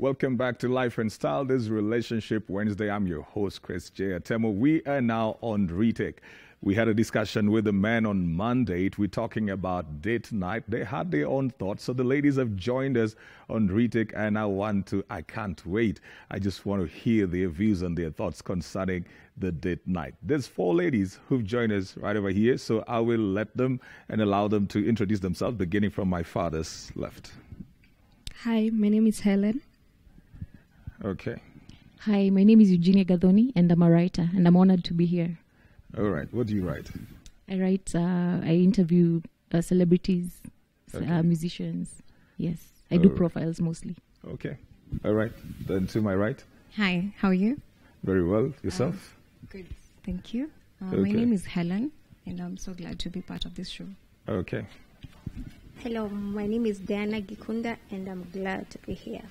Welcome back to Life and Style. This is Relationship Wednesday. I'm your host, Chris J. Atemo. We are now on Retake. We had a discussion with the men on Monday. We're talking about date night. They had their own thoughts. So the ladies have joined us on Retake, and I can't wait. I just want to hear their views and their thoughts concerning the date night. There's 4 ladies who've joined us right over here. So I will let them and allow them to introduce themselves, beginning from my father's left. Hi, my name is Helen. Okay. Hi, my name is Eugenia Gadoni, and I'm a writer, and I'm honored to be here. All right. What do you write? I interview celebrities, musicians. Yes, I do profiles mostly. Okay. All right. Then to my right. Hi, how are you? Very well. Yourself? Good, thank you. Okay. My name is Helen, and I'm so glad to be part of this show. Okay. Hello, my name is Diana Gikunda, and I'm glad to be here.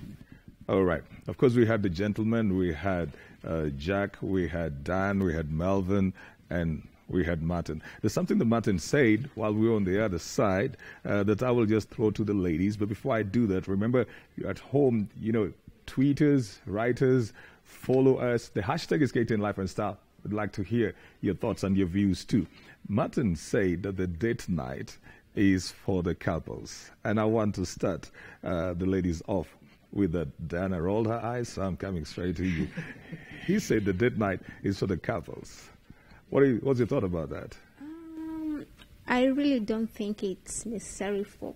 All right. Of course, we had the gentlemen. We had Jack, we had Dan, we had Melvin, and we had Martin. There's something that Martin said while we were on the other side that I will just throw to the ladies. But before I do that, remember, you're at home, tweeters, writers, follow us. The hashtag is Skating Life and Style. We'd like to hear your thoughts and your views too. Martin said that the date night is for the couples. And I want to start the ladies off with that. Diana rolled her eyes, so I'm coming straight to you. He said the date night is for the couples. What's your thought about that? I really don't think it's necessary for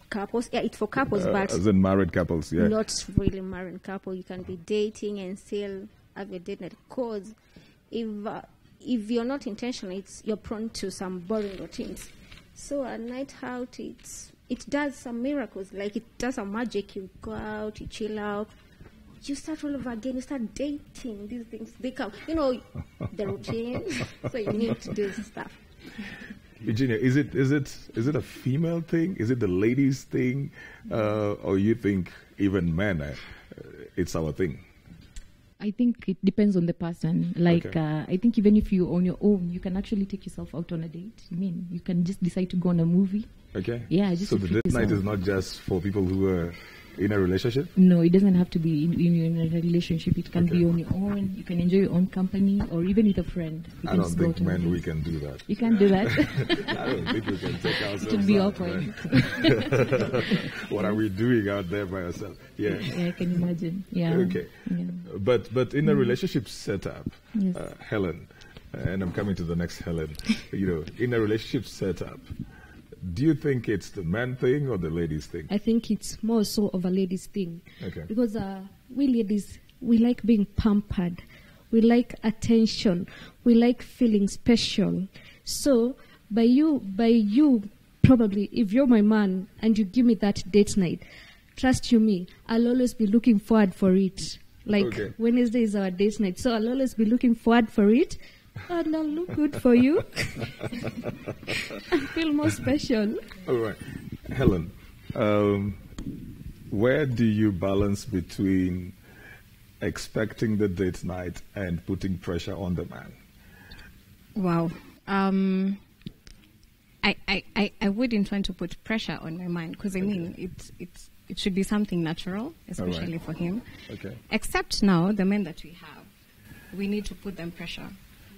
couples. Yeah, it's for couples, but as in married couples, yeah. Not really married couple. You can be dating and still have a date night. Because if you're not intentional, you're prone to some boring routines. So a night out, it does some miracles, like it does some magic. You go out, you chill out, you start all over again, you start dating. These things, they come, the routine. So you need to do stuff. Virginia, is it a female thing? Is it the ladies' thing? Or you think even men, it's our thing? I think it depends on the person. I think even if you're on your own, you can actually take yourself out on a date. You can just decide to go on a movie. Okay. Yeah, just so the date night is not just for people who are in a relationship? No, it doesn't have to be in a relationship. It can be on your own. You can enjoy your own company, or even with a friend. I don't think we can do that. You can't do that? I don't think we can take ourselves It would be out, awkward. Right? What are we doing out there by ourselves? Yeah. Yeah, I can imagine. Yeah. Okay. Yeah. But in a relationship setup, Yes. Helen, and I'm coming to the next Helen, in a relationship setup, do you think it's the man thing or the ladies thing? I think it's more so of a ladies thing. Okay. Because we ladies, we like being pampered. We like attention. We like feeling special. So by you, probably, if you're my man and you give me that date night, trust you me, I'll always be looking forward for it. Wednesday is our date night. So I'll always be looking forward for it. And I'll look good for you. I feel more special. All right. Helen, where do you balance between expecting the date night and putting pressure on the man? Wow. I wouldn't want to put pressure on my man, because it should be something natural, especially for him. Okay. Except now, the men that we have, we need to put them pressure.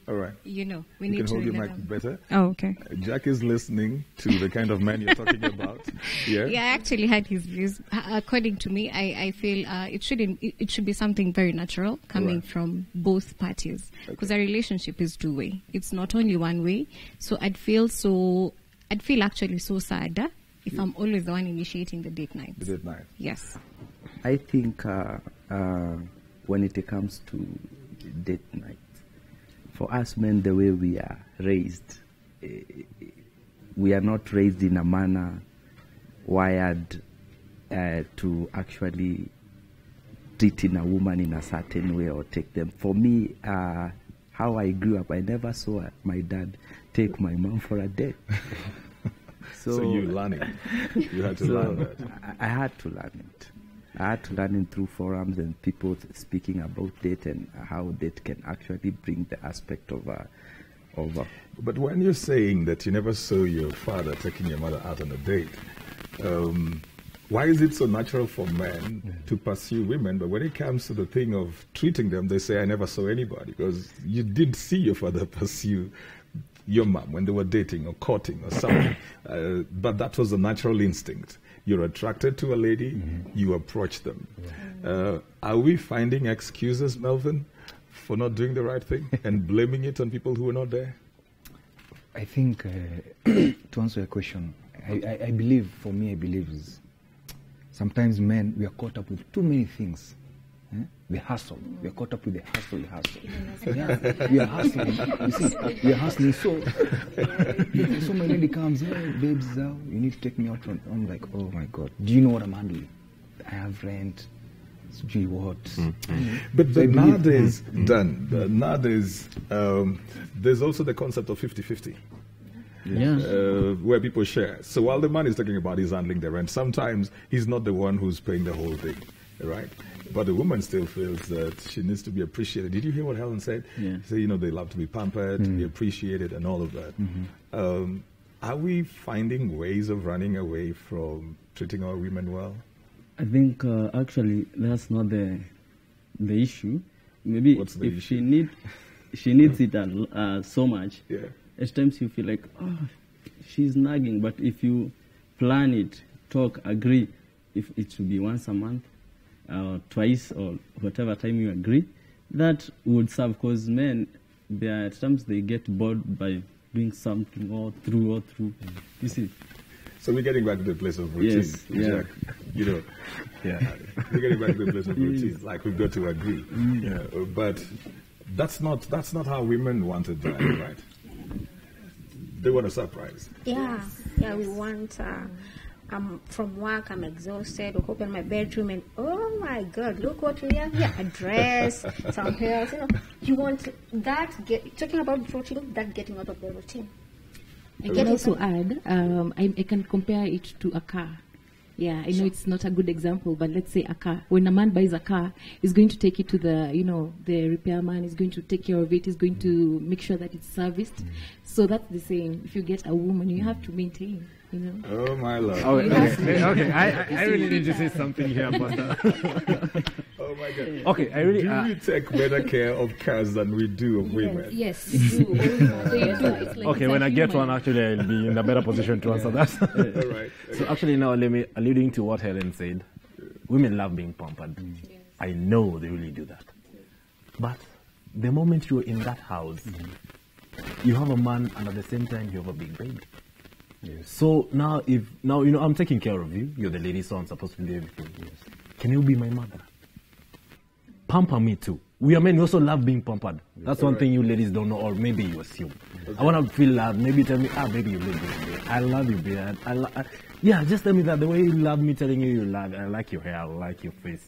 All right. We need to. You can hold your mic better. Oh, okay. Jack is listening to the kind of man you're talking about. Yeah. Yeah, I actually had his views. According to me, I feel it should be something very natural coming from both parties, because a relationship is two-way. It's not only one way. So I'd feel actually so sad if I'm always the one initiating the date night. The date night. Yes. I think when it comes to date night, for us men, the way we are raised, we are not raised in a manner wired to actually treat a woman in a certain way or take them. For me, how I grew up, I never saw my dad take my mom for a date. So you learned it. You had to learn that. I had to learn it. I had to learn it through forums and people speaking about date and how date can actually bring the aspect of But when you're saying that you never saw your father taking your mother out on a date, why is it so natural for men to pursue women, but when it comes to the thing of treating them, they say, I never saw anybody, because you did see your father pursue your mom when they were dating or courting or something. But that was a natural instinct. You're attracted to a lady, you approach them. Are we finding excuses, Melvin, for not doing the right thing and blaming it on people who were not there? I think, to answer your question, I believe, for me, I believe is sometimes men, we are caught up with too many things. The hustle. We are caught up with the hustle. Yeah, we are hustling. You see, we are hustling. So my lady comes, hey, babes, you need to take me out. I'm like, oh my God, do you know what I'm handling? I have rent. Gee, what? But nowadays, nowadays, there's also the concept of 50-50. Where people share. So while the man is talking about he's handling the rent, sometimes he's not the one who's paying the whole thing, right? But the woman still feels that she needs to be appreciated. Did you hear what Helen said? Yeah. She said, you know, they love to be pampered, to be appreciated, and all of that. Are we finding ways of running away from treating our women well? I think actually that's not the issue. Maybe What's the if issue? she needs it so much. Yeah. At times you feel like, oh, she's nagging. But if you plan it, talk, agree, if it should be once a month, twice, or whatever time you agree, that would serve. Because men, at times they get bored by doing something all through. You see. So we're getting back to the place of routine. Yes, yeah. Jack, you know, we're getting back to the place of routine. Like, we've got to agree. But that's not how women want it done, right? They want a surprise. Yeah, we want, I'm from work, I'm exhausted, I open my bedroom and, oh my God, look what we have here, a dress, some hair, you want that, talking about routine, that getting out of the routine. I can also add, I can compare it to a car. Yeah, I know it's not a good example, but let's say a car. When a man buys a car, he's going to take it to the repairman, is going to take care of it, is going to make sure that it's serviced. So that's the same. If you get a woman, you have to maintain, Oh, my Lord. Oh, okay. I really need to say something here about that. Oh, my God. Okay, I really... Do we take better care of cars than we do of women? Yes, we do. It's like Okay, when I get one, actually, I'll be in a better position to answer that. All right. So actually, now, alluding to what Helen said, women love being pampered. I know they really do that. But the moment you're in that house, you have a man, and at the same time, you have a big baby. Yes. So now, I'm taking care of you. You're the lady, so I'm supposed to do everything. Yes. Can you be my mother? Pamper me too. We are men, we also love being pampered. That's one thing you ladies don't know, or maybe you assume. I want to feel loved. Maybe tell me, baby, you look good. I love you, babe. Yeah, just tell me that the way you love me, telling you love. I like your hair. I like your face.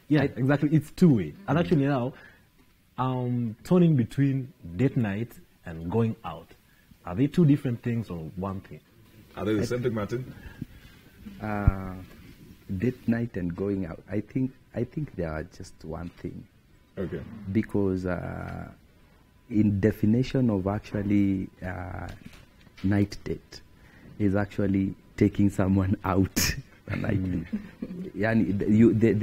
Yeah, exactly. It's two-way. And actually now, turning between date night and going out. Are they two different things or one thing? Are they the same thing, Martin? Date night and going out, I think they are just one thing. Okay. Because in definition of actually night date is actually taking someone out. They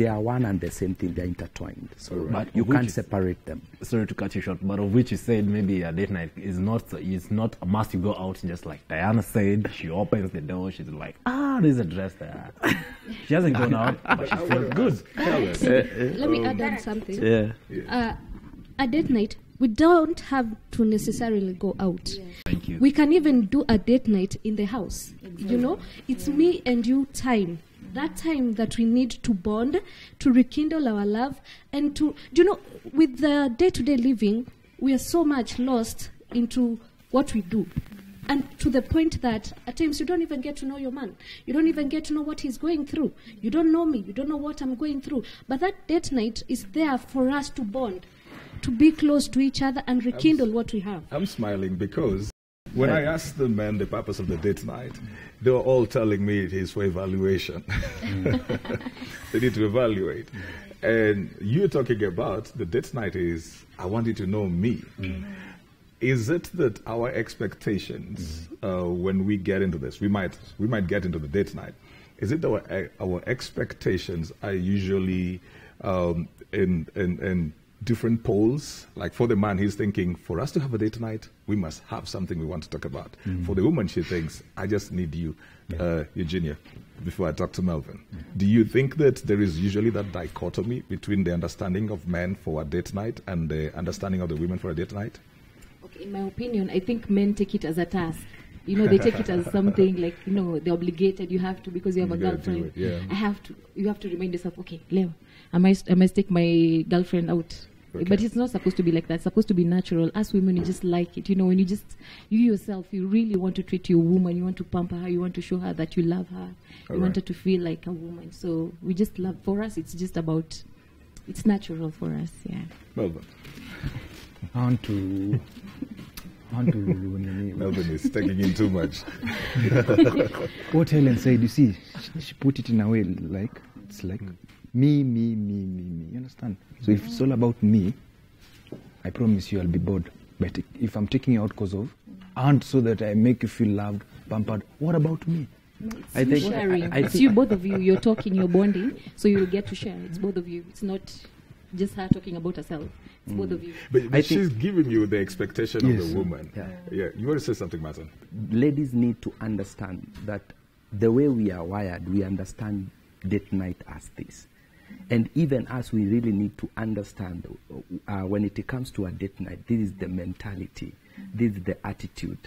are one and the same thing. They're intertwined, so but you can't separate them. Sorry to cut you short, but of which you said maybe a date night is not a must. You go out just like Diana said. She opens the door. She's like, there's a dress there. She hasn't gone out, but she feels good. Let me add on something. A date night, we don't have to necessarily go out. Thank you. We can even do a date night in the house. It's me and you time. That time that we need to bond, to rekindle our love, and to, with the day-to-day living, we are so much lost into what we do. And to the point that at times you don't even get to know your man. You don't even get to know what he's going through. You don't know me. You don't know what I'm going through. But that date night is there for us to bond, to be close to each other and rekindle what we have. I'm smiling because when I asked the men the purpose of the date night, they were all telling me it is for evaluation. They need to evaluate. And you're talking about the date night is, I want you to know me. Is it that our expectations, when we get into this, we might get into the date night, is it our expectations are usually in different poles? Like for the man, he's thinking, for us to have a date night, we must have something we want to talk about. For the woman, she thinks, I just need you, Eugenia, before I talk to Melvin. Do you think that there is usually that dichotomy between the understanding of men for a date night and the understanding of the women for a date night? Okay, in my opinion, I think men take it as a task. You know, they take it as something like, you know, they're obligated. You have to, because you have a girlfriend. Yeah. You have to remind yourself, okay, Leo, I must take my girlfriend out. Okay. But it's not supposed to be like that. It's supposed to be natural. As women, you just like it. You know, when you yourself, you really want to treat your woman. You want to pamper her. You want to show her that you love her. You want her to feel like a woman. So we just love, for us, it's just about, it's natural for us, yeah. Melvin. Melvin is taking in too much. What Helen said, you see, she put it in a way like, it's like me. You understand? So if it's all about me, I promise you I'll be bored. But if I'm taking you out because of, and so that I make you feel loved, pampered, what about me? I think sharing. It's you, both of you. You're talking, you're bonding, so you'll get to share. It's both of you. It's not just her talking about herself. It's both of you. But she's giving you the expectation of the woman. Yeah. You want to say something, Martin? Ladies need to understand that the way we are wired, we understand date night as this. And even as we really need to understand when it comes to a date night, this is the mentality, this is the attitude.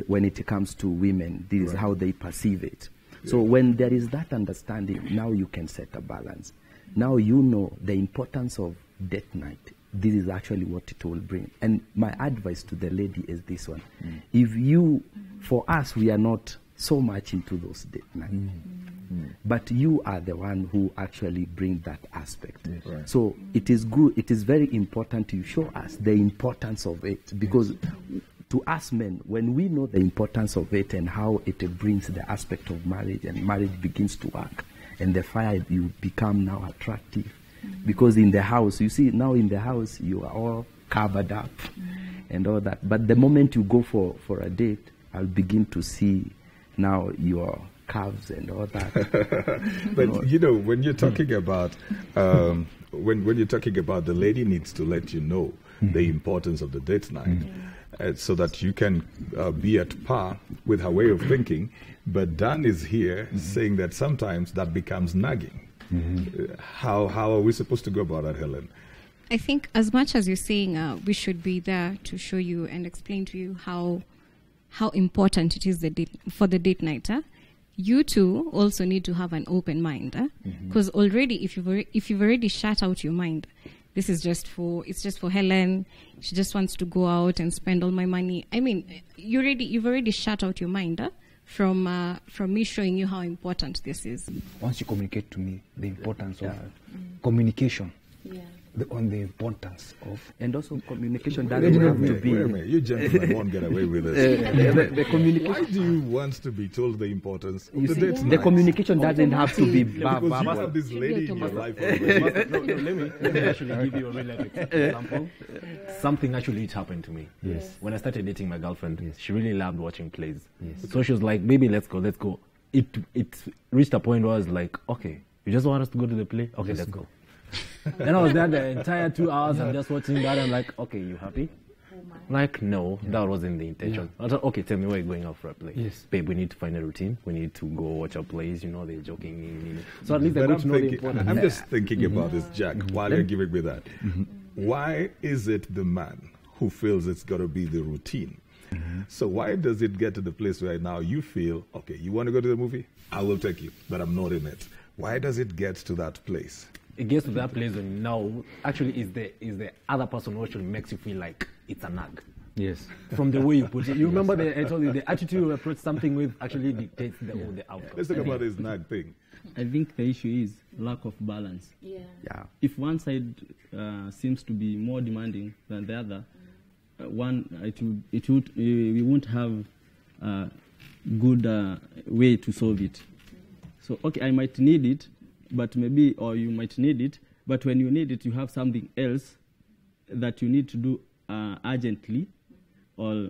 When it comes to women, this is how they perceive it. So when there is that understanding, now you can set a balance. Now you know the importance of date night. This is actually what it will bring. And my advice to the lady is this one. For us, we are not so much into those date nights. But you are the one who actually bring that aspect. So it is good, it is very important to show us the importance of it, because to us men, when we know the importance of it and how it brings the aspect of marriage, and marriage begins to work, and the fire, you become now attractive. Because in the house, you see, now in the house, you are all covered up and all that. But the moment you go for a date, I'll begin to see now your calves and all that. But you know, when you're talking about when you're talking about, the lady needs to let you know the importance of the date night, so that you can be at par with her way of thinking. But Dan is here saying that sometimes that becomes nagging. How are we supposed to go about that, Helen? I think as much as you're saying we should be there to show you and explain to you how important it is for the date night, you too also need to have an open mind, because already if you've already shut out your mind, this is just for Helen, she just wants to go out and spend all my money. I mean, you've already shut out your mind from me showing you how important this is. Once you communicate to me the importance of communication, on the importance of, and also communication doesn't have to be. Wait a minute, you gentlemen won't get away with this. The communication. Why do you want to be told the importance of the date The night? communication doesn't have to be Because you must have this lady in your life already. Let me actually give you a real life example. Something actually happened to me. Yes. When I started dating my girlfriend, she really loved watching plays. Yes. So she was like, baby, let's go. It reached a point where I was like, okay, you just want us to go to the play? Okay, let's go. Then I was there the entire 2 hours. I'm just watching that. I'm like, okay, you happy? Like, no, that wasn't the intention. I thought, okay, tell me where you're going out for a play. Yes. Babe, we need to find a routine. We need to go watch our plays. You know, they're joking. So at least I But got to know the importance. I'm just thinking about this, Jack, while you're giving me that. Why is it the man who feels it's got to be the routine? So why does it get to the place where now you feel, okay, you want to go to the movie? I will take you, but I'm not in it. Why does it get to that place? It gets to that place when now actually is the other person who actually makes you feel like it's a nag. yes, From the way you put it. You remember I told you the attitude you approach something with actually dictates the outcome. Let's talk about this nag thing. I think the issue is lack of balance. Yeah. If one side seems to be more demanding than the other, we won't have a good way to solve it. So, okay, I might need it, but maybe, or you might need it, but when you need it, you have something else that you need to do urgently, or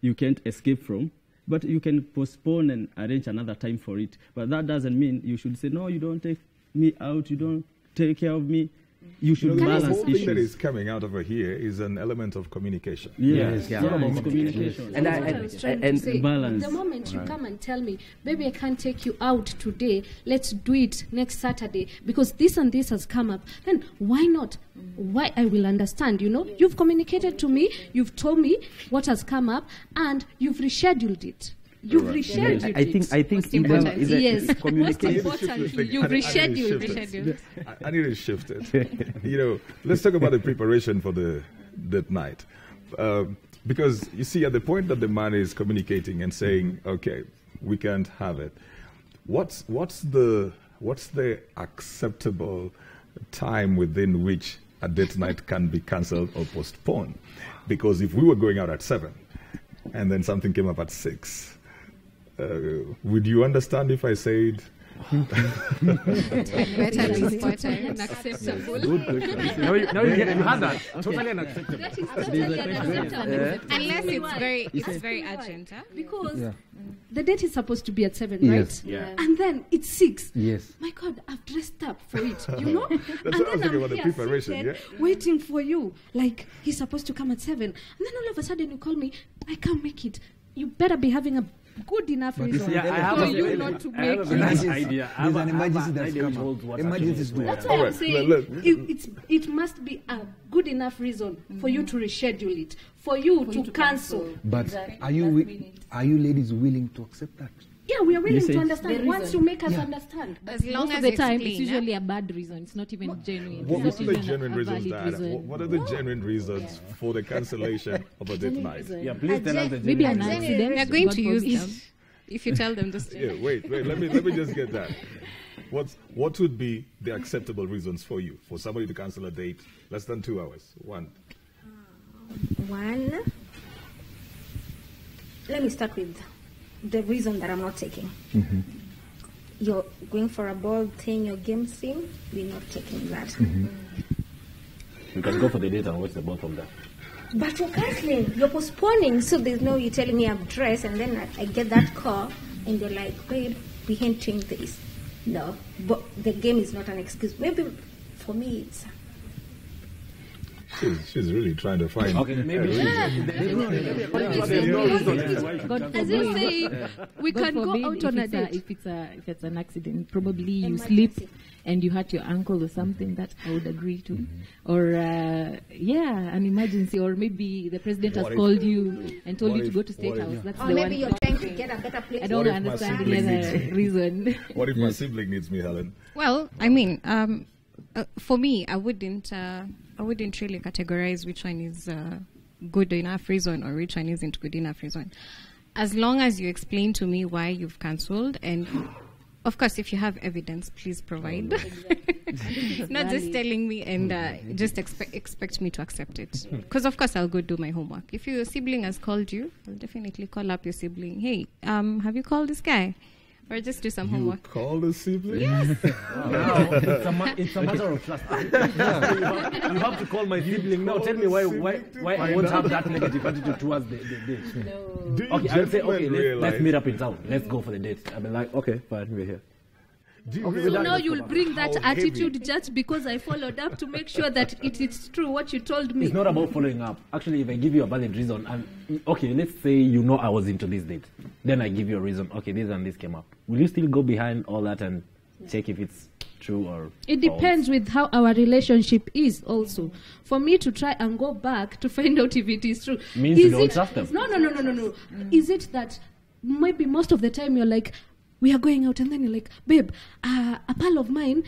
you can't escape from. But you can postpone and arrange another time for it. But that doesn't mean you should say, no, you don't take me out, you don't take care of me. You should balance the whole issues. thing that is coming out over here is an element of communication. Yes, Yeah. it's communication. And That's what I was trying to say. balance. The moment you come and tell me, baby, I can't take you out today, let's do it next Saturday because this and this has come up, then why not? Why I will understand, you know? You've communicated to me, you've told me what has come up, and you've rescheduled it. You've rescheduled it. I think Most even important. even Yes. Most communication. importantly, you've rescheduled. I need to shift it. You know, let's talk about the preparation for that night. Because you see, at the point that the man is communicating and saying, okay, we can't have it, what's the acceptable time within which a date night can be cancelled or postponed? Because if we were going out at 7 and then something came up at 6, would you understand if I said Better is important, acceptable. Now you had that. Totally unacceptable. That is totally unacceptable. Unless it's very urgent, huh? Because the date is supposed to be at 7, Yes. right? Yeah. And then it's 6. Yes. My God, I've dressed up for it, you know? That's and what I was then thinking I'm about the here preparation, seated, yeah? waiting for you. Like, he's supposed to come at 7. And then all of a sudden you call me, I can't make it. You better be having a good enough reason Yeah, I have for a you very- not to I have make a very nice it. idea. I There's have an a- I have emergency an that's idea which come holds up. what Emergencies actually do. is That's where- why I'm Alright, saying let- it must be a good enough reason for you to reschedule it, for you to cancel. But are you ladies willing to accept that? Yeah, we are willing Yes, to yes. understand The once reason. you make us understand. As long Most as of the you time, explain, it's usually a bad reason. It's not even genuine. what It's are not the even genuine a reasons, valid Diana? reason. What are the genuine reasons for the cancellation of a date night? Yeah, please tell us the Maybe an genuine reason. accident. we are going God to use forbid. them if you tell them this. Yeah, wait, let me just get that. What would be the acceptable reasons for you for somebody to cancel a date less than 2 hours? One. Let me start with the reason that I'm not taking. You're going for a ball thing, your game thing, we're not taking that. You can go for the date and watch the both of them. But you're canceling, you're postponing, so there's no you telling me I'm dressed and then I get that call and you're like, babe, we can't change this. No, but the game is not an excuse. Maybe for me it's She's really trying to find. Okay, maybe. As you say, we God can go forbid out on a if date. it's an accident, probably you slip and you hurt your ankle or something, that I would agree to. Or an emergency, or maybe the president has What if- called you and told what you to if- go to State what if- House. That's or the maybe one. you're trying to get a better place. I don't What if my understand the sibling needs other you? reason. What if my sibling needs me, Helen? Well, I mean, for me, I wouldn't really categorize which one is good enough reason or which one isn't good enough reason. As long as you explain to me why you've cancelled, and of course, if you have evidence, please provide. Not just telling me and just expect me to accept it. Because of course, I'll go do my homework. If your sibling has called you, I'll definitely call up your sibling. Hey, have you called this guy? Or just do some You homework. call the sibling? Now, it's a matter of trust. You have to call my sibling now. Tell me why I won't have that negative attitude towards the date. Do you Okay, I'll say, gentlemen okay, realize? let's meet up in town. Let's go for the date. I'll be like, okay, fine, we're here. Do you So realize now you'll bring that how heavy- attitude just because I followed up to make sure that it is true what you told me. It's not about following up. Actually, if I give you a valid reason, and okay, let's say you know I was into this date, then I give you a reason. Okay, this and this came up. Will you still go behind all that and check if it's true or? It depends with how our relationship is also. For me to try and go back to find out if it is true. Means is you don't it, trust them. No. Is it that maybe most of the time you're like, we are going out and then you're like, babe, a pal of mine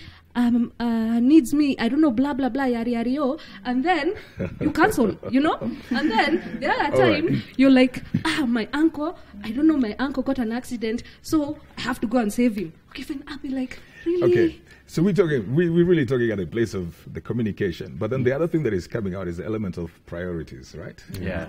needs me, I don't know, blah, blah, blah, yari, yari, yo. And then you cancel, you know? And then the other time, All right. you're like, my uncle, I don't know, my uncle got an accident, so I have to go and save him. Okay, fine, I'll be like, really? Okay, so we're really talking at a place of the communication. But then the other thing that is coming out is the element of priorities, right? Yeah.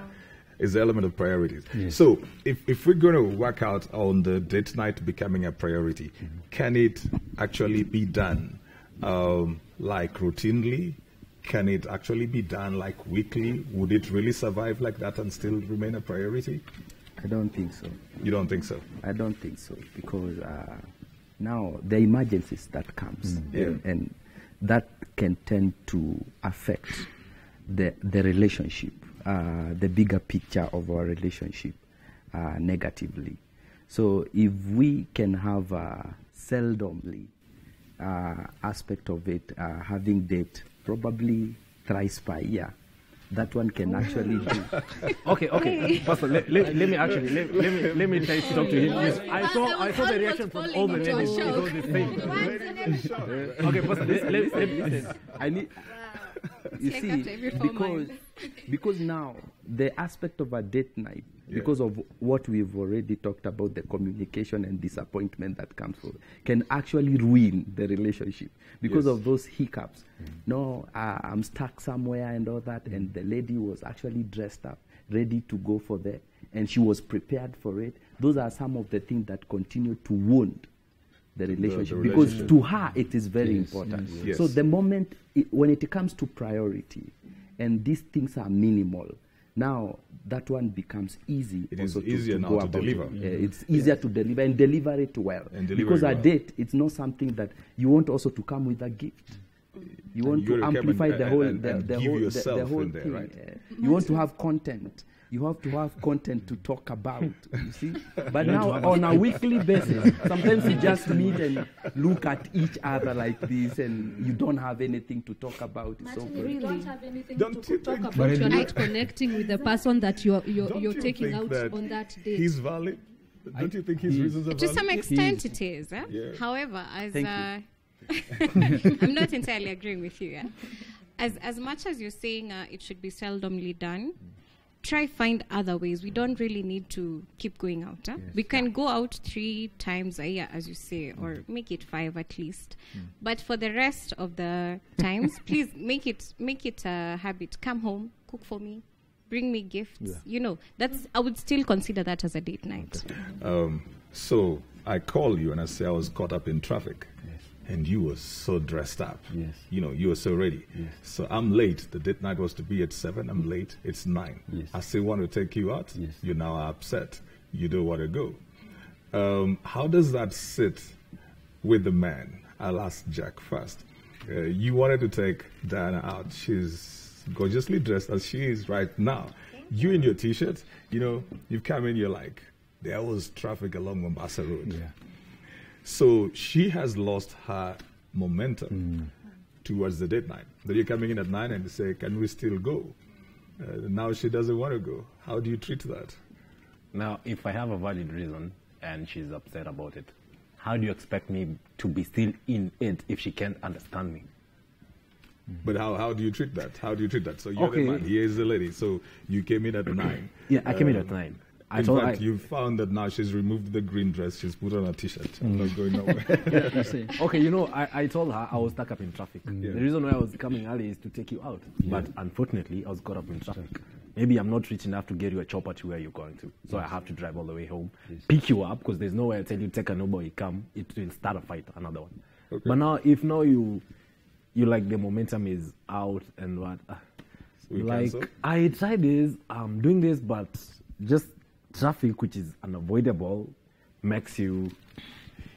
Is the element of priorities. So if we're going to work out on the date night becoming a priority, can it actually be done like routinely? Can it actually be done like weekly? Would it really survive like that and still remain a priority? I don't think so. You don't think so? I don't think so, because now the emergencies that comes and that can tend to affect the relationship, the bigger picture of our relationship negatively. So if we can have seldomly aspect of it, having date probably thrice per year, that one can actually do. Okay. Pastor, let me try to talk to him. I saw the reaction from all the ladies. It was the same. Okay, Pastor, listen. I need. You see, because now the aspect of a date night, because of what we've already talked about, the communication and disappointment that comes from, can actually ruin the relationship because of those hiccups. No, I'm stuck somewhere and all that, and the lady was actually dressed up, ready to go for that, and she was prepared for it. Those are some of the things that continue to wound the relationship, because to her it is very important. So the moment, when it comes to priority, and these things are minimal, now that one becomes easy. It is easier now to deliver. It's easier to deliver and deliver it well. Because a date, it's not something that you want also to come with a gift. You want to amplify the whole thing. Right? You want to have content. You have to have content to talk about, you see. But now on a weekly basis, sometimes you just meet and look at each other like this, and you don't have anything to talk about. It's so You good. don't have anything to talk about. You're not connecting with the person that you're taking out on that date. He's valid. Don't you think his reasons are valid? To some extent, it is. However, as I'm not entirely agreeing with you. As much as you're saying it should be seldomly done, try find other ways. We don't really need to keep going out. We can go out 3 times a year, as you say, or make it 5 at least. But for the rest of the times, please make it a habit. Come home, cook for me, bring me gifts. You know, I would still consider that as a date night. So I call you and I say I was caught up in traffic. And you were so dressed up. You know, you were so ready. So I'm late. The date night was to be at 7. I'm late. It's 9. I still want to take you out. You're now upset. You don't want to go. How does that sit with the man? I'll ask Jack first. You wanted to take Diana out. She's gorgeously dressed as she is right now. You in your T-shirt, you know, you've come in, you're like, there was traffic along Mombasa Road. So she has lost her momentum towards the date night. Then you're coming in at 9 and you say, can we still go? Now she doesn't want to go. How do you treat that? Now, if I have a valid reason and she's upset about it, how do you expect me to be still in it if she can't understand me? But how do you treat that? How do you treat that? So you're the man, here is the lady. So you came in at 9. Yeah, I came in at 9. In fact, you found that now she's removed the green dress, she's put on a T-shirt. I'm not going nowhere. Okay, you know, I told her I was stuck up in traffic. The reason why I was coming early is to take you out. But unfortunately, I was caught up in traffic. Maybe I'm not rich enough to get you a chopper to where you're going to. So I have to drive all the way home, pick you up, because there's no way I tell you, take an Uber, you come, it will start a fight, another one. But now, if now you like the momentum is out and what, I tried this, I'm doing this, but just traffic, which is unavoidable, makes you...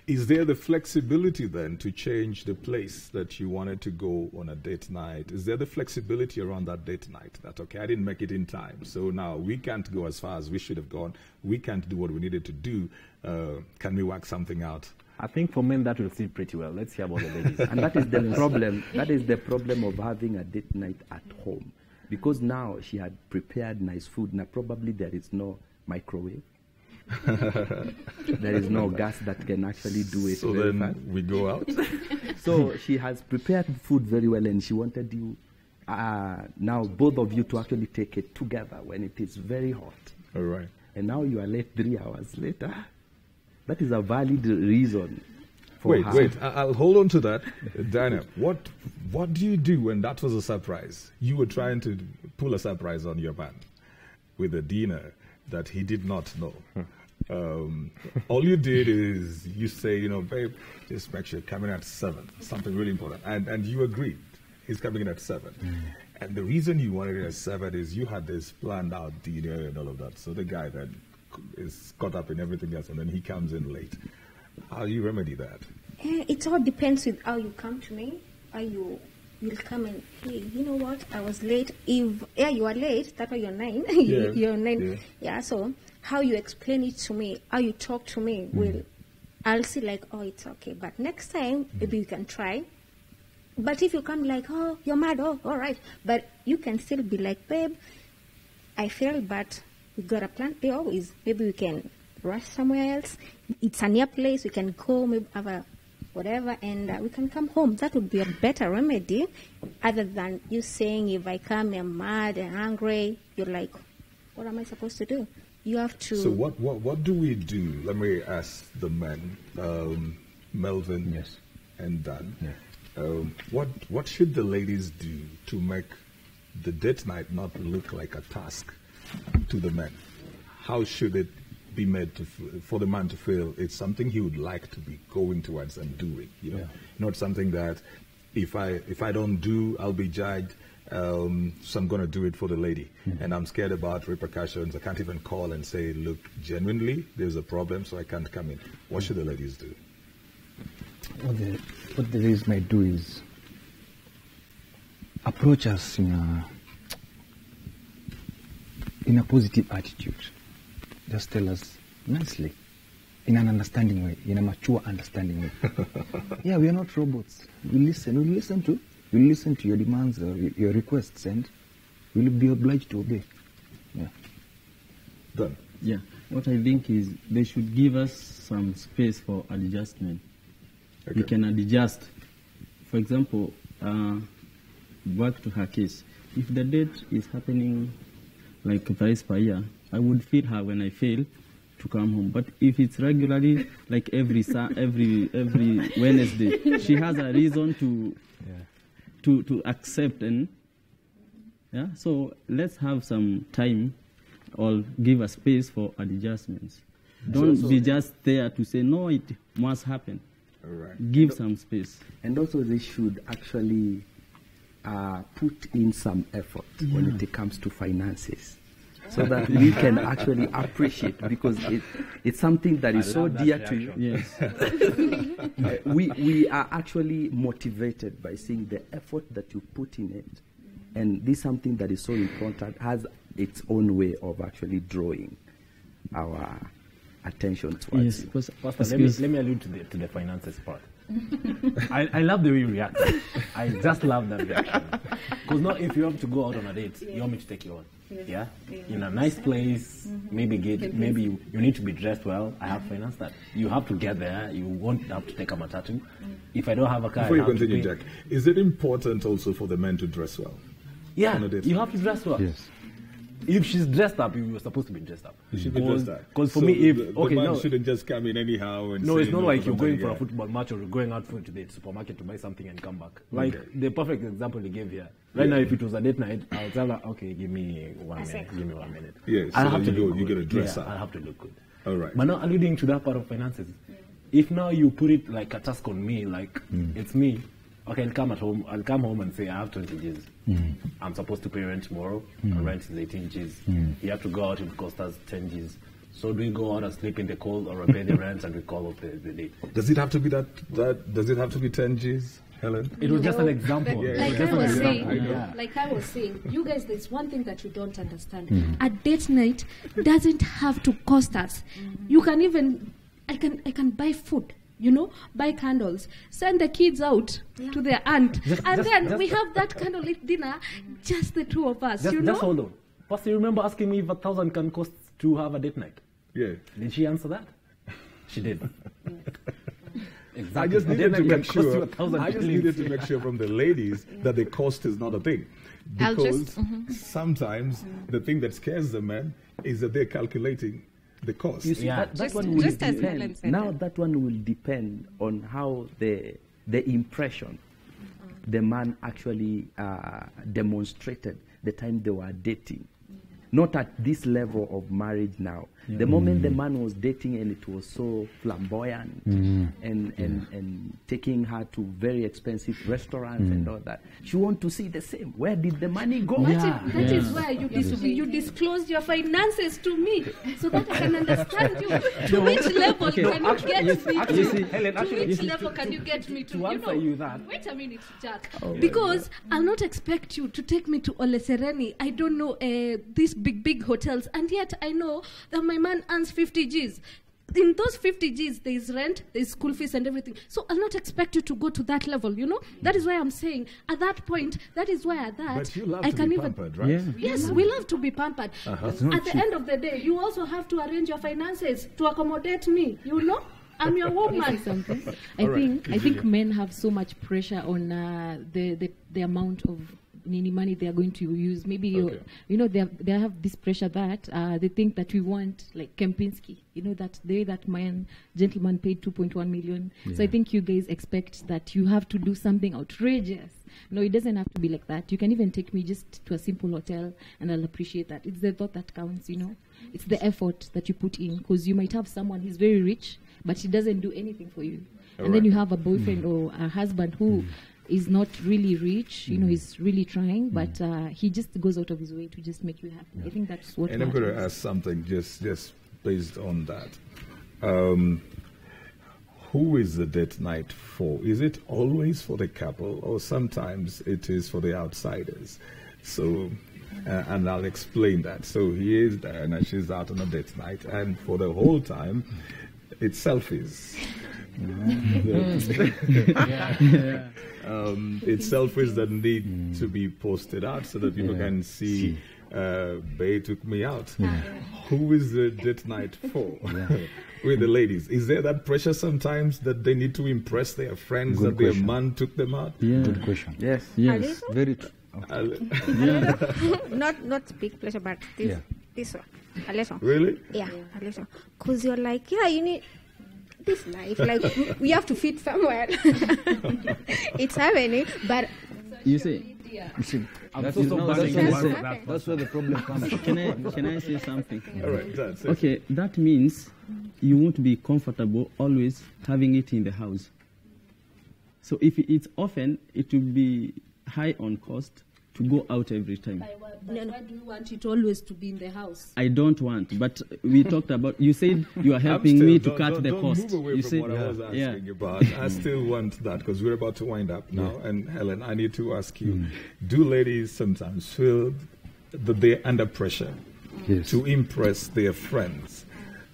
Is there the flexibility then to change the place that you wanted to go on a date night? Is there the flexibility around that date night that, okay, I didn't make it in time, so now we can't go as far as we should have gone. We can't do what we needed to do. Can we work something out? I think for men that will fit pretty well. Let's hear about the ladies. And that is the problem. That is the problem of having a date night at home. Because now she had prepared nice food. Now probably there is no microwave. There is no gas that can actually do it. So then fast. We go out. So she has prepared food very well, and she wanted you, now both of you, to actually take it together when it is very hot. All right. And now you are late 3 hours later. That is a valid reason. Wait. I'll hold on to that. Diana, what do you do when that was a surprise? You were trying to pull a surprise on your man with a dinner that he did not know. All you did is you say, you know, babe, just make sure you're coming at 7, something really important. And you agreed. He's coming in at 7. And the reason you wanted it at 7 is you had this planned out dinner and all of that. So the guy then is caught up in everything else, and then he comes in late. How do you remedy that? It all depends with how you come to me. How you will come and, hey, you know what? I was late. If you are late, that's why you're 9. You're 9. Yeah. So how you explain it to me, how you talk to me, I'll see like, oh, it's okay. But next time, maybe you can try. But if you come like, oh, you're mad, oh, all right. But you can still be like, babe, I feel, but we got a plan. Always, maybe we can rush somewhere else. It's a near place. We can go, maybe have a whatever, and we can come home. That would be a better remedy, other than you saying, if I come, I'm mad and angry. You're like, what am I supposed to do? You have to. So what do we do? Let me ask the men, Melvin and Dan. What should the ladies do to make the date night not look like a task to the men? How should it be made for the man to feel it's something he would like to be going towards and doing? Not something that if I don't do, I'll be judged. So I'm going to do it for the lady, and I'm scared about repercussions. I can't even call and say, look, genuinely, there's a problem, so I can't come in. What should the ladies do? What the ladies might do is approach us in a positive attitude. Just tell us nicely, in an understanding way, in a mature, understanding way. Yeah, we are not robots. We listen to your demands or your requests, and we'll be obliged to obey. Yeah. Done. Yeah. What I think is they should give us some space for adjustment. Okay. We can adjust. For example, back to her case. If the date is happening like thrice per year, I would feed her when I fail to come home. But if it's regularly, like every Wednesday, she has a reason to accept, and so let's have some time or give a space for adjustments. Don't be just there to say no, it must happen. All right. Give some space. And also they should actually put in some effort when it comes to finances, so that we can actually appreciate, because it's something that is so dear to you. Yes. We are actually motivated by seeing the effort that you put in it, and this is something that is so important, has its own way of actually drawing our attention towards you. Pastor, let me allude to the finances part. I love the way you react. I just love that reaction. Because now if you have to go out on a date, you want me to take you on. Yeah? In a nice place, maybe you need to be dressed well. I have financed that. You have to get there. You won't have to take a matatu. If I don't have a car, before you continue, Jack, is it important also for the men to dress well? Yeah, you have to dress well. Yes. If she's dressed up, you're supposed to be dressed up. She should be dressed up. Because for me, the man shouldn't just come in anyhow and it's not like you're going for a football match or you're going out to the supermarket to buy something and come back. Like the perfect example you gave here. Right now, if it was a date night, I would tell her, okay, give me 1 minute. Give me 1 minute. Yes. I have to go. You're gonna dress up. I have to look good. All right. But now alluding to that part of finances, if now you put it like a task on me, like it's me. Okay, I'll come home and say I have 20 Gs. I'm supposed to pay rent tomorrow. And rent is 18 Gs. You have to go out, it costs us 10 Gs. So do we go out and sleep in the cold or pay the rent and we call off the day? Does it have to be that does it have to be 10 Gs, Helen? It was just an example. Like I was saying, you guys, there's one thing that you don't understand. A date night doesn't have to cost us. You can even, I can buy food. Buy candles, send the kids out to their aunt, and then we have that candlelit dinner, just the two of us, Just hold on. Pastor, you remember asking me if 1,000 can cost to have a date night? Yeah. Did she answer that? She did. Exactly. I just needed to make sure. From the ladies that the cost is not a thing. Because sometimes the thing that scares the men is that they're calculating the cost. You see, that one will depend. Now that one will depend on how the impression the man actually demonstrated the time they were dating. not at this level of marriage now. The moment the man was dating and it was so flamboyant and taking her to very expensive restaurants and all that, she want to see the same. Where did the money go? That is why you disclose your finances to me, so that I can understand you. To which level can you get me to? To which level can you get me to? answer you that. Wait a minute, Jack. Because I'll not expect you to take me to Ole Sereni. I don't know these big hotels, and yet I know that my man earns 50 Gs. In those 50 Gs, there's rent, there's school fees and everything. So I'll not expect you to go to that level, That is why I'm saying, at that point, that is why at that... But you love to be pampered, right? Yeah. Yes, we love to be pampered. At the end of the day, you also have to arrange your finances to accommodate me, I'm your woman. Something. I think men have so much pressure on the amount of money they are going to use. Maybe they have this pressure that they think that we want like Kempinski. That gentleman paid 2.1 million. Yeah. So I think you guys expect that you have to do something outrageous. No, it doesn't have to be like that. You can even take me just to a simple hotel, and I'll appreciate that. It's the thought that counts. It's the effort that you put in, because you might have someone who's very rich, but he doesn't do anything for you. And then you have a boyfriend or a husband who is not really rich, he's really trying, but he just goes out of his way to just make you happy. I think that's what And matters. I'm going to ask something just based on that. Who is the date night for? Is it always for the couple, or sometimes it is for the outsiders? So, and I'll explain that. So here is Diana, she's out on a date night, and for the whole time, it's selfies. It's selfies that need to be posted out so that people can see Bay took me out. Who is the date night for? With the ladies. Is there that pressure sometimes that they need to impress their friends that their man took them out? Good question. Yes. Very true. Not big pleasure, but this one. A little. Really? Yeah, a little. Because you're like, you need this life. Like, we have to fit somewhere. It's happening, but... You see, That's where the problem comes. Can I say something? All right, that's it. Okay, that means you won't be comfortable always having it in the house. So if it's often, it will be high on cost to go out every time. Why do you want it always to be in the house? I don't want, but we talked about, you said you are helping me to cut the cost. Move away You from said, what I was asking about. I still want that, because we're about to wind up now. And Helen, I need to ask you, do ladies sometimes feel that they're under pressure to impress their friends?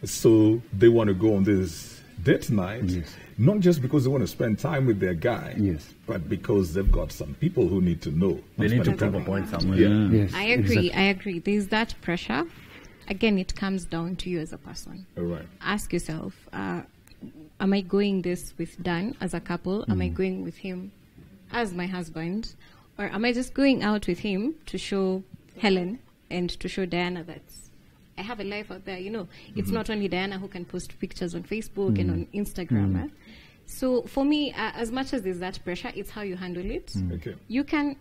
So they want to go on this date night, not just because they want to spend time with their guy, but because they've got some people who need to know. They need to prove a point somewhere. Yes, I agree. I agree. There's that pressure. Again, it comes down to you as a person. All right. Ask yourself, am I going this with Dan as a couple? Am I going with him as my husband? Or am I just going out with him to show Helen and to show Diana that I have a life out there? It's not only Diana who can post pictures on Facebook and on Instagram. So for me, as much as there's that pressure, it's how you handle it. Okay. You can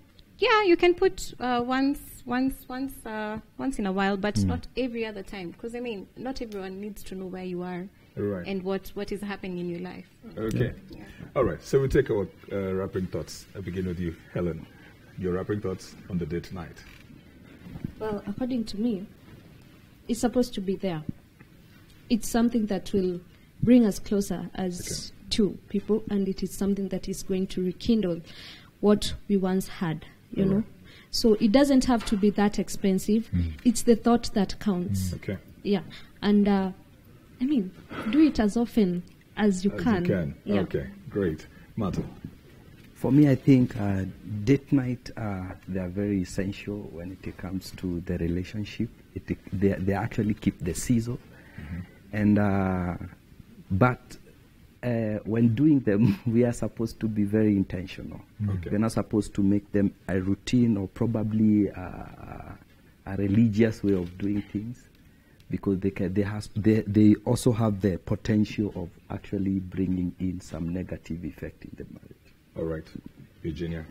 put once in a while, but not every other time. Because not everyone needs to know where you are and what is happening in your life. Okay. Yeah. All right. So we take our wrapping thoughts. I begin with you, Helen. Your wrapping thoughts on the date night. Well, according to me, it's supposed to be there. It's something that will bring us closer as two people, and it is something that is going to rekindle what we once had, you know. So it doesn't have to be that expensive. It's the thought that counts. Okay. Yeah. And, do it as often as you can. Yeah. Okay, great. Martin? For me, I think date night, they are very essential when it comes to the relationship. They actually keep the sizzle. And but when doing them, we are supposed to be very intentional. We're not supposed to make them a routine or probably a religious way of doing things, because they also have the potential of actually bringing in some negative effect in the marriage. All right. Virginia?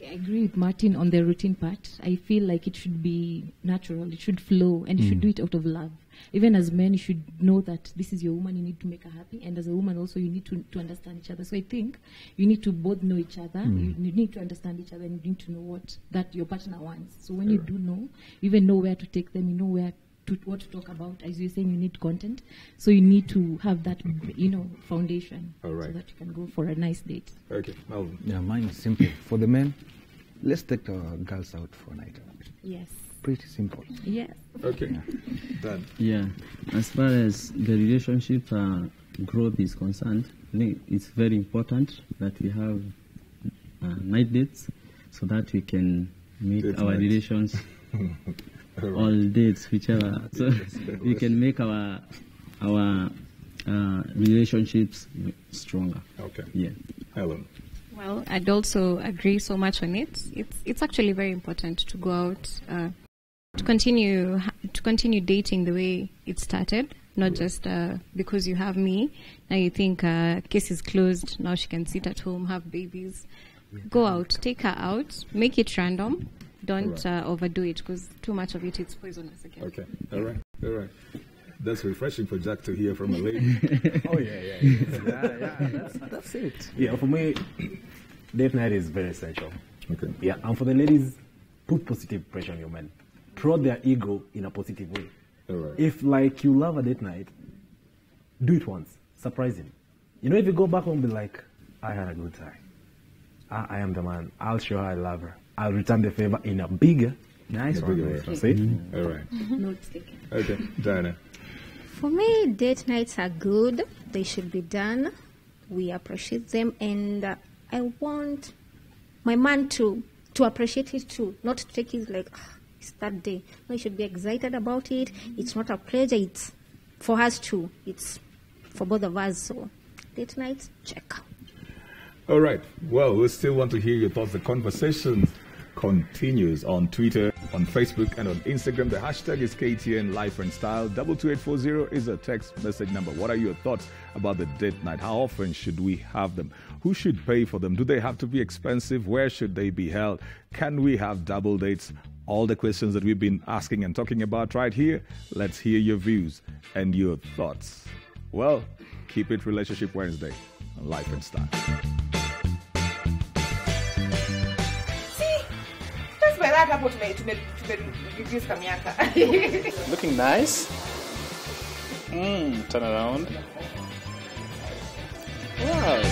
I agree with Martin on the routine part. I feel like it should be natural, it should flow, and you should do it out of love. Even as men, you should know that this is your woman, you need to make her happy, and as a woman also, you need to understand each other. So I think you need to both know each other, you need to understand each other, and you need to know what that your partner wants. So when you do know, you even know where to take them, you know what to talk about. As you're saying, you need content, so you need to have that, foundation, All right. so that you can go for a nice date. Okay, Melvin. Yeah, mine is simple. For the men, let's take our girls out for a night out. Yes. Pretty simple. Yes. Okay, done. Yeah, as far as the relationship growth is concerned, I think it's very important that we have night dates so that we can make Date our night. relations all dates, whichever. So we can make our relationships stronger. Okay. Yeah. Helen. Well, I'd also agree so much on it. It's actually very important to go out, to continue dating the way it started, not just because you have me. Now you think case is closed. Now she can sit at home, have babies. Go out, take her out, make it random. Don't overdo it, because too much of it's poisonous again. Okay, all right. That's refreshing for Jack to hear from a lady. Oh, yeah. That's it. Yeah, for me, date night is very essential. Okay. Yeah, and for the ladies, put positive pressure on your men. Throw their ego in a positive way. All right. If, like, you love a date night, do it once. Surprise him. If you go back home, be like, I had a good time. I am the man. I'll show her I love her. I'll return the favor in a bigger, nice In a one. bigger way. That's it. All right. Notes taken. Okay, Diana. For me, date nights are good. They should be done. We appreciate them, and I want my man to appreciate it too, not to take it like it's that day. No, he should be excited about it. It's not a pleasure. It's for us too. It's for both of us. So date nights, check. All right. Well, we still want to hear your thoughts. The conversation continues on Twitter, on Facebook, and on Instagram. The hashtag is KTN Life and Style. 22840 is a text message number. What are your thoughts about the date night? How often should we have them? Who should pay for them? Do they have to be expensive? Where should they be held? Can we have double dates? All the questions that we've been asking and talking about right here. Let's hear your views and your thoughts. Well, keep it Relationship Wednesday on Life and Style. Looking nice. Turn around. Wow.